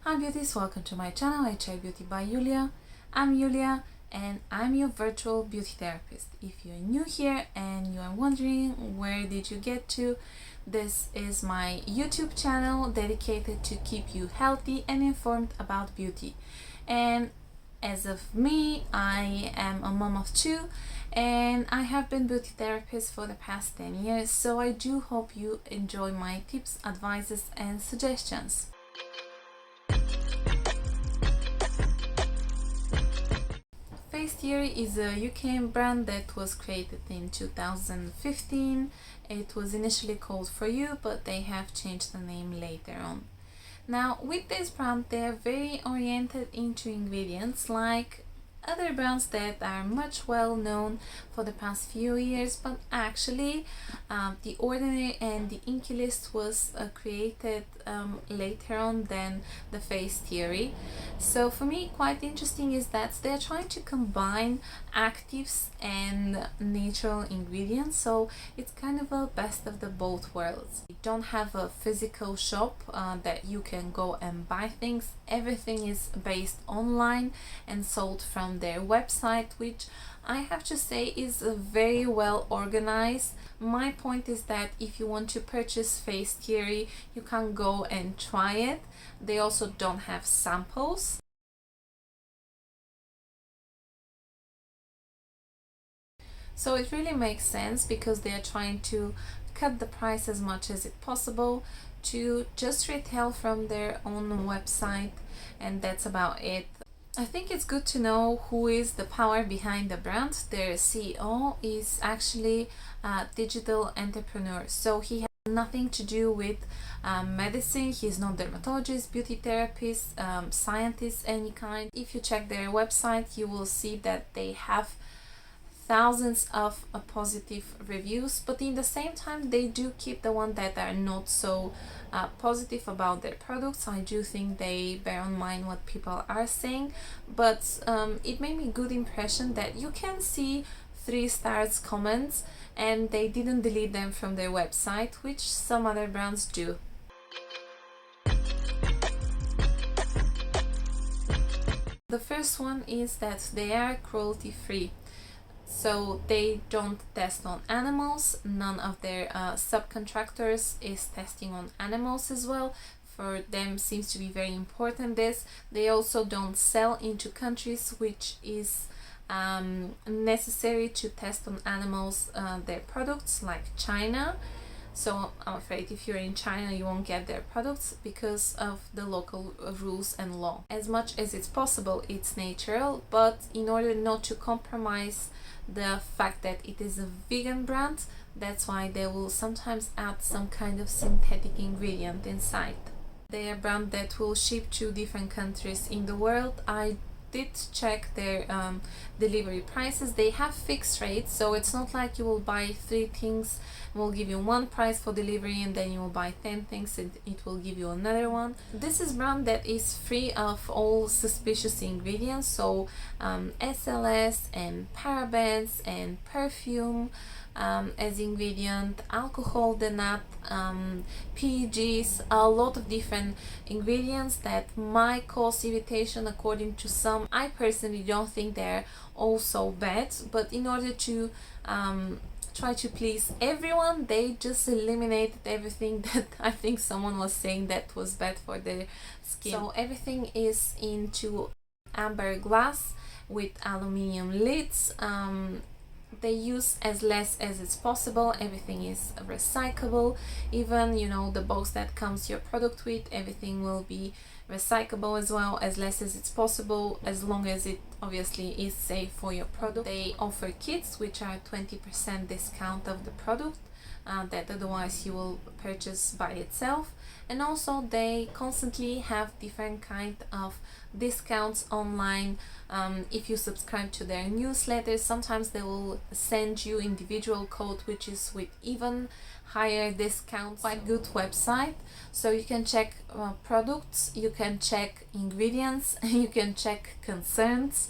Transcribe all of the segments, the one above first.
Hi beauties, welcome to my channel H.ealthy by Julia. I'm Julia and I'm your virtual beauty therapist. If you're new here and you are wondering where did you get to, this is my YouTube channel dedicated to keep you healthy and informed about beauty. And as of me, I am a mom of two and I have been beauty therapist for the past 10 years, so I do hope you enjoy my tips, advices and suggestions. Facetheory is a UK brand that was created in 2015. It was initially called For You, but they have changed the name later on. Now, with this brand, they are very oriented into ingredients like other brands that are much well known for the past few years, but actually the Ordinary and the Inky List was created later on than the Facetheory. So for me, quite interesting is that they're trying to combine actives and natural ingredients, so it's kind of a best of the both worlds. You don't have a physical shop that you can go and buy things. Everything is based online and sold from their website, which I have to say is very well organized. My point is that if you want to purchase Facetheory, you can go and try it. They also don't have samples. So it really makes sense because they are trying to cut the price as much as it possible to just retail from their own website, and that's about it. I think it's good to know who is the power behind the brand. Their CEO is actually a digital entrepreneur, so he has nothing to do with medicine. He's not dermatologist, beauty therapist, scientist any kind. If you check their website, you will see that they have thousands of positive reviews, but in the same time they do keep the one that are not so positive about their products. I do think they bear in mind what people are saying, but it made me a good impression that you can see 3 stars comments and they didn't delete them from their website, which some other brands do. The first one is that they are cruelty free. So they don't test on animals. None of their subcontractors is testing on animals as well. For them seems to be very important this. They also don't sell into countries which is necessary to test on animals their products, like China. So I'm afraid if you're in China you won't get their products because of the local rules and law. As much as it's possible, it's natural, but in order not to compromise the fact that it is a vegan brand, that's why they will sometimes add some kind of synthetic ingredient inside. They are a brand that will ship to different countries in the world. I did check their delivery prices. They have fixed rates, so it's not like you will buy 3 things and will give you one price for delivery and then you will buy 10 things and it will give you another one. This is brand that is free of all suspicious ingredients, so SLS and parabens and perfume as ingredient, alcohol, the nut, PEGs, a lot of different ingredients that might cause irritation according to some. I personally don't think they're all so bad, but in order to try to please everyone, they just eliminated everything that I think someone was saying that was bad for their skin. So everything is into amber glass with aluminium lids. They use as less as it's possible. Everything is recyclable. Even, you know, the box that comes your product with, everything will be recyclable as well, as less as it's possible, as long as it obviously is safe for your product. They offer kits which are 20% discount of the product that otherwise you will purchase by itself, and also they constantly have different kind of discounts online. If you subscribe to their newsletters, sometimes they will send you individual code which is with even higher discounts. Quite good website, so you can check products, you can check ingredients, you can check concerns.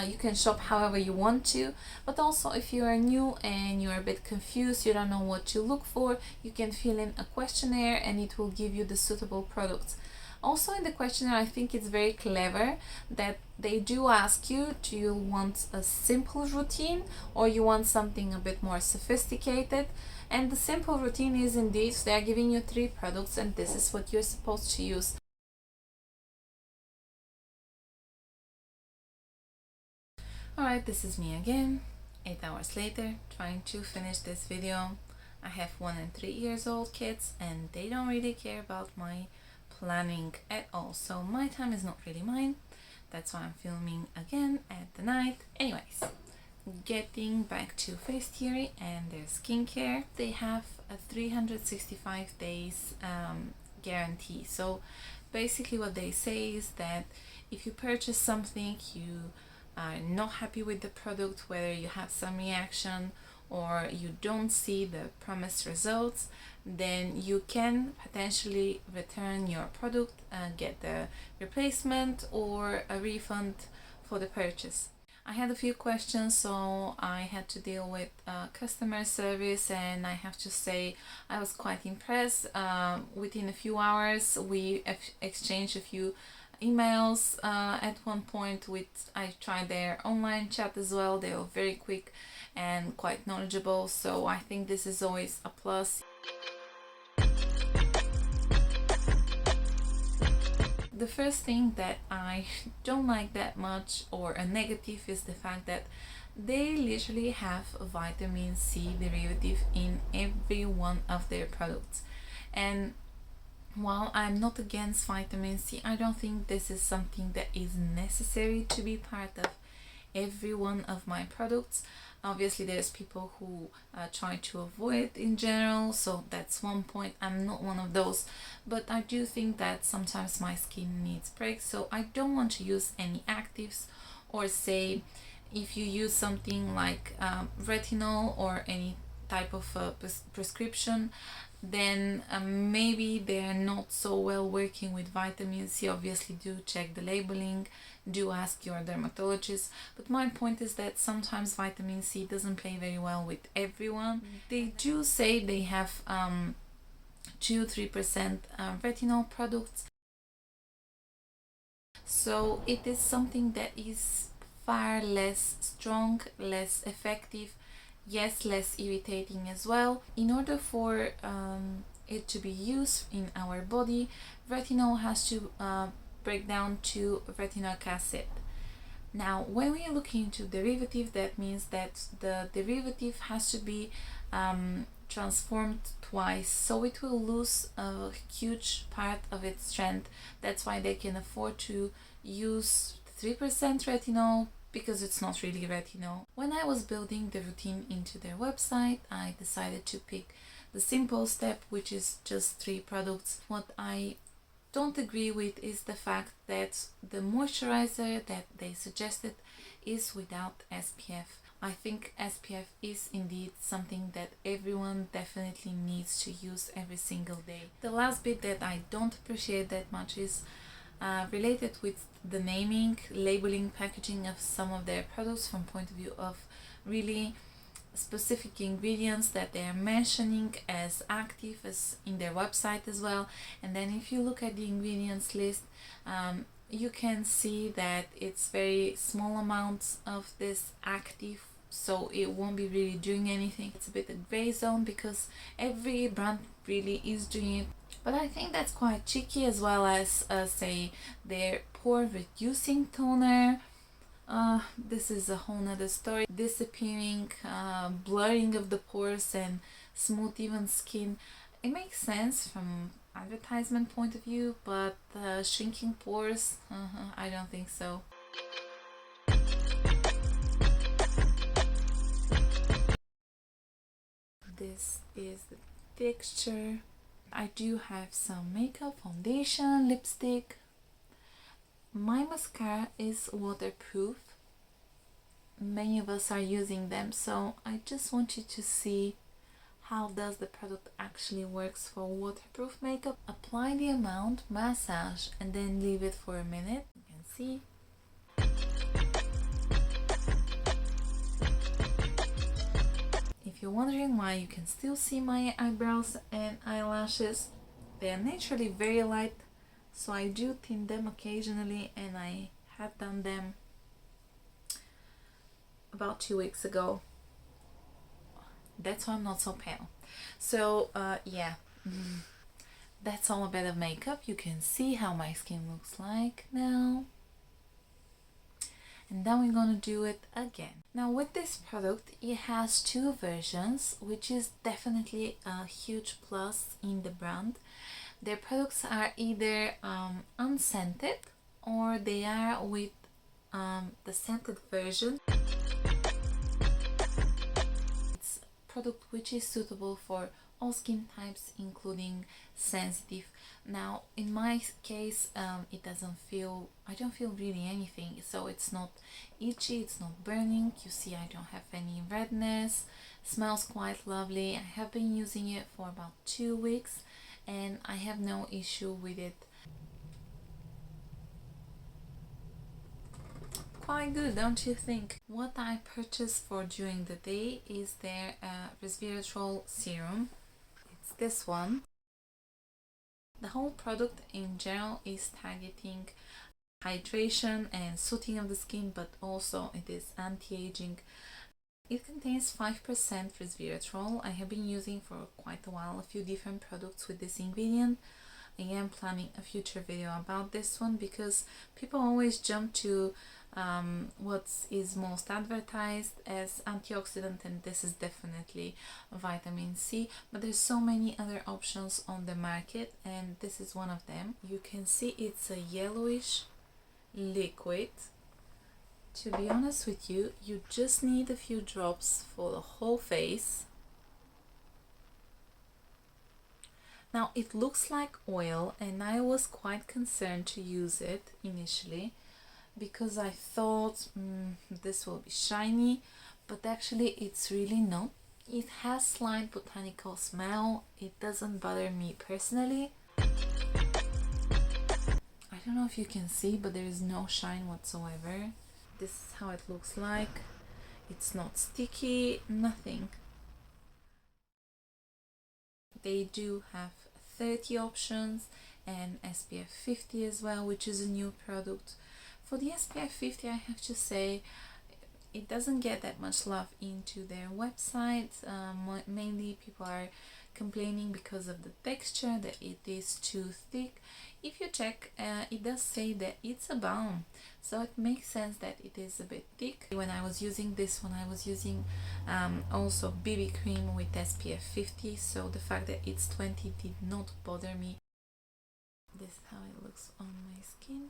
You can shop however you want to, but also if you are new and you're a bit confused, you don't know what to look for, you can fill in a questionnaire and it will give you the suitable products. Also in the questionnaire, I think it's very clever that they do ask you, do you want a simple routine or you want something a bit more sophisticated? And the simple routine is indeed, they're giving you 3 products and this is what you're supposed to use. Alright, this is me again, 8 hours later, trying to finish this video. I have 1 and 3 years old kids and they don't really care about my planning at all, so my time is not really mine. That's why I'm filming again at the night. Anyways, getting back to Facetheory and their skincare, they have a 365 days guarantee. So basically what they say is that if you purchase something, you are not happy with the product, whether you have some reaction or you don't see the promised results, then you can potentially return your product and get the replacement or a refund for the purchase. I had a few questions, so I had to deal with customer service, and I have to say I was quite impressed. Within a few hours we exchanged a few emails. At one point I tried their online chat as well. They were very quick and quite knowledgeable, so I think this is always a plus. The first thing that I don't like that much, or a negative, is the fact that they literally have a vitamin C derivative in every one of their products. And while I'm not against vitamin C, I don't think this is something that is necessary to be part of every one of my products. Obviously there's people who try to avoid it in general, so that's one point. I'm not one of those, but I do think that sometimes my skin needs breaks, so I don't want to use any actives, or say if you use something like retinol or any type of prescription, then maybe they're not so well working with vitamin C. Obviously do check the labeling, do ask your dermatologist, but my point is that sometimes vitamin C doesn't play very well with everyone. They do say they have 2-3% retinol products, so it is something that is far less strong, less effective, yes, less irritating as well. In order for it to be used in our body, retinol has to break down to retinoic acid. Now when we are looking into derivative, that means that the derivative has to be transformed twice, so it will lose a huge part of its strength. That's why they can afford to use 3% retinol, because it's not really retinol. When I was building the routine into their website, I decided to pick the simple step, which is just 3 products. What I don't agree with is the fact that the moisturizer that they suggested is without SPF. I think SPF is indeed something that everyone definitely needs to use every single day. The last bit that I don't appreciate that much is related with the naming, labeling, packaging of some of their products from point of view of really specific ingredients that they are mentioning as active as in their website as well. And then if you look at the ingredients list, you can see that it's very small amounts of this active, so it won't be really doing anything. It's a bit a gray zone because every brand really is doing it. But I think that's quite cheeky, as well as say their pore reducing toner. This is a whole nother story. Disappearing, blurring of the pores and smooth even skin. It makes sense from advertisement point of view, but shrinking pores, I don't think so. This is the texture. I do have some makeup, foundation, lipstick. My mascara is waterproof. Many of us are using them, so I just want you to see how does the product actually works for waterproof makeup. Apply the amount, massage, and then leave it for a minute. You can see. If you're wondering why you can still see my eyebrows and eyelashes, they are naturally very light, so I do tint them occasionally, and I had done them about 2 weeks ago. That's why I'm not so pale. So yeah, that's all a bit of makeup. You can see how my skin looks like now. And then we're gonna do it again. Now with this product, it has two versions, which is definitely a huge plus in the brand. Their products are either unscented, or they are with the scented version. It's a product which is suitable for all skin types, including sensitive. Now in my case, I don't feel really anything, so it's not itchy, it's not burning. You see, I don't have any redness. Smells quite lovely. I have been using it for about 2 weeks and I have no issue with it. Quite good, don't you think? What I purchased for during the day is their Resvera-F serum. It's this one. The whole product in general is targeting hydration and soothing of the skin, but also it is anti-aging. It contains 5% resveratrol. I have been using for quite a while a few different products with this ingredient. I am planning a future video about this one because people always jump to what is most advertised as antioxidant, and this is definitely vitamin C, but there's so many other options on the market and this is one of them. You can see it's a yellowish liquid. To be honest with you, you just need a few drops for the whole face. Now it looks like oil and I was quite concerned to use it initially because I thought this will be shiny, but actually it's really not. It has slight botanical smell. It doesn't bother me personally. I don't know if you can see, but there is no shine whatsoever. This is how it looks like. It's not sticky, nothing. They do have 30 options and SPF 50 as well, which is a new product. For the SPF 50, I have to say it doesn't get that much love into their website. Mainly people are complaining because of the texture, that it is too thick. If you check, it does say that it's a balm, so it makes sense that it is a bit thick. When I was using this one, I was using also BB cream with SPF 50, so the fact that it's 20 did not bother me. This is how it looks on my skin.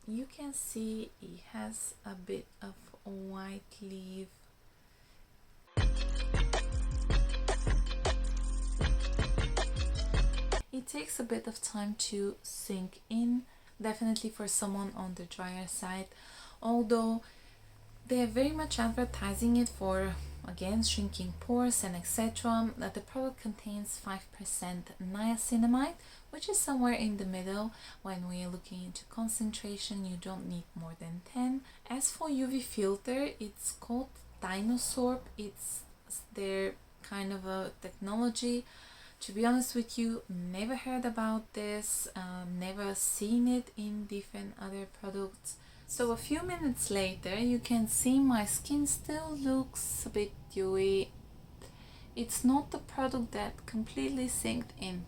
You can see it has a bit of a white leaf. It takes a bit of time to sink in, definitely for someone on the drier side, although they're very much advertising it for, again, shrinking pores and etc. That the product contains 5% niacinamide, which is somewhere in the middle. When we are looking into concentration, you don't need more than 10. As for UV filter, it's called Dinosorb. It's their kind of a technology. To be honest with you, never heard about this, never seen it in different other products. So a few minutes later, you can see my skin still looks a bit dewy. It's not the product that completely sinked in.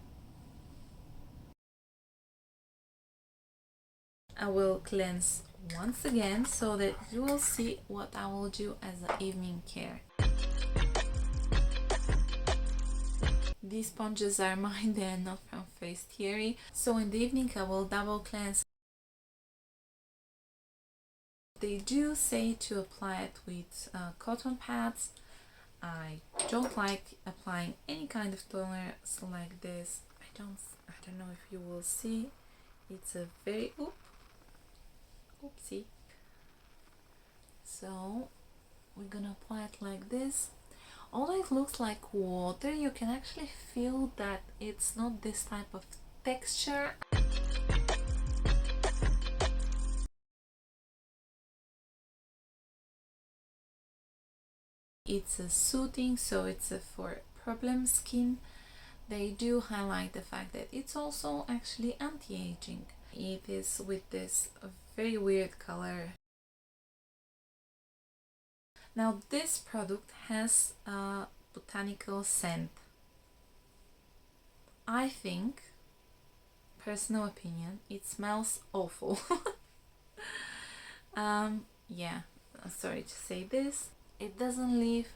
I will cleanse once again so that you will see what I will do as an evening care. These sponges are mine, they are not from Facetheory. So in the evening I will double cleanse. They do say to apply it with cotton pads. I don't like applying any kind of toner like this. I don't know if you will see. It's a very oopsie. So we're gonna apply it like this. Although it looks like water, you can actually feel that it's not this type of texture. It's a soothing, so it's for problem skin. They do highlight the fact that it's also actually anti-aging. It is with this very weird color. Now this product has a botanical scent. I think, personal opinion, it smells awful. Yeah, sorry to say this. It doesn't leave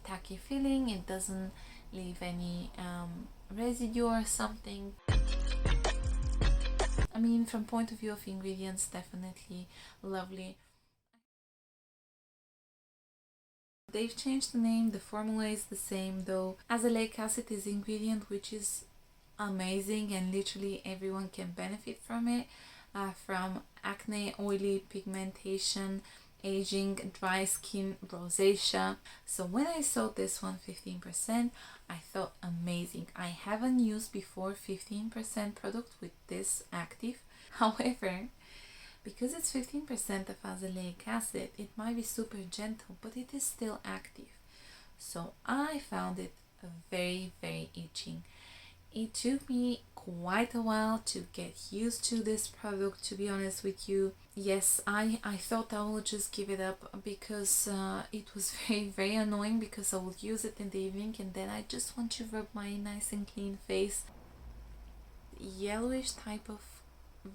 tacky feeling, it doesn't leave any residue or something. I mean, from point of view of ingredients, definitely lovely. They've changed the name, the formula is the same though. Azelaic acid is ingredient which is amazing and literally everyone can benefit from it, from acne, oily pigmentation, aging, dry skin, rosacea. So when I saw this one 15%, I thought amazing. I haven't used before 15% product with this active. However, because it's 15% of azelaic acid, it might be super gentle, but it is still active. So I found it very, very itching. It took me quite a while to get used to this product, to be honest with you. Yes, I thought I would just give it up because it was very, very annoying because I would use it in the evening and then I just want to rub my nice and clean face. Yellowish type of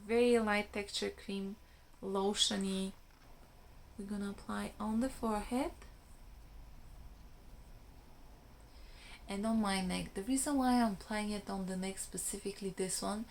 very light texture cream, lotiony. We're gonna apply on the forehead and on my neck. The reason why I'm applying it on the neck, specifically this one,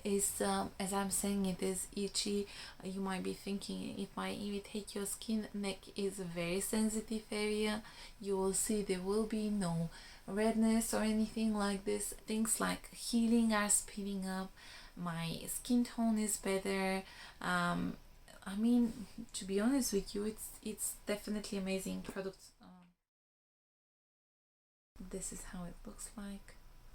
is as I'm saying, it is itchy. You might be thinking it might irritate your skin. Neck is a very sensitive area. You will see there will be no redness or anything like this. Things like healing are speeding up. My skin tone is better. I mean, to be honest with you, it's definitely amazing product. This is how it looks like.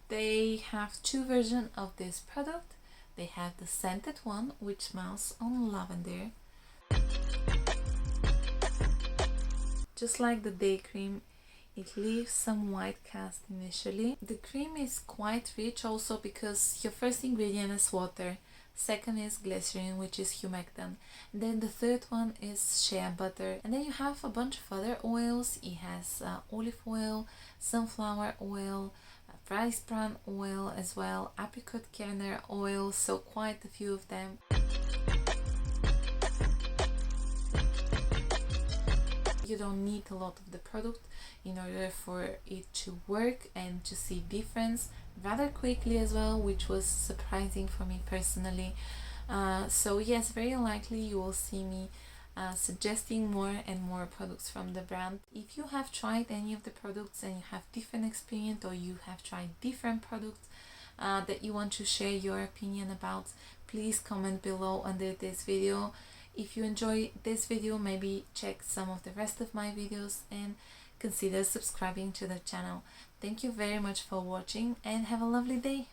They have two versions of this product. They have the scented one, which smells on lavender, just like the day cream. It leaves some white cast initially. The cream is quite rich also because your first ingredient is water, second is glycerin, which is humectant, and then the third one is shea butter, and then you have a bunch of other oils. It has olive oil, sunflower oil, rice bran oil as well, apricot kernel oil, so quite a few of them. You don't need a lot of the product in order for it to work and to see difference rather quickly as well, which was surprising for me personally. So yes, very likely you will see me suggesting more and more products from the brand. If you have tried any of the products and you have different experience, or you have tried different products that you want to share your opinion about, please comment below under this video. If you enjoy this video, maybe check some of the rest of my videos and consider subscribing to the channel. Thank you very much for watching and have a lovely day.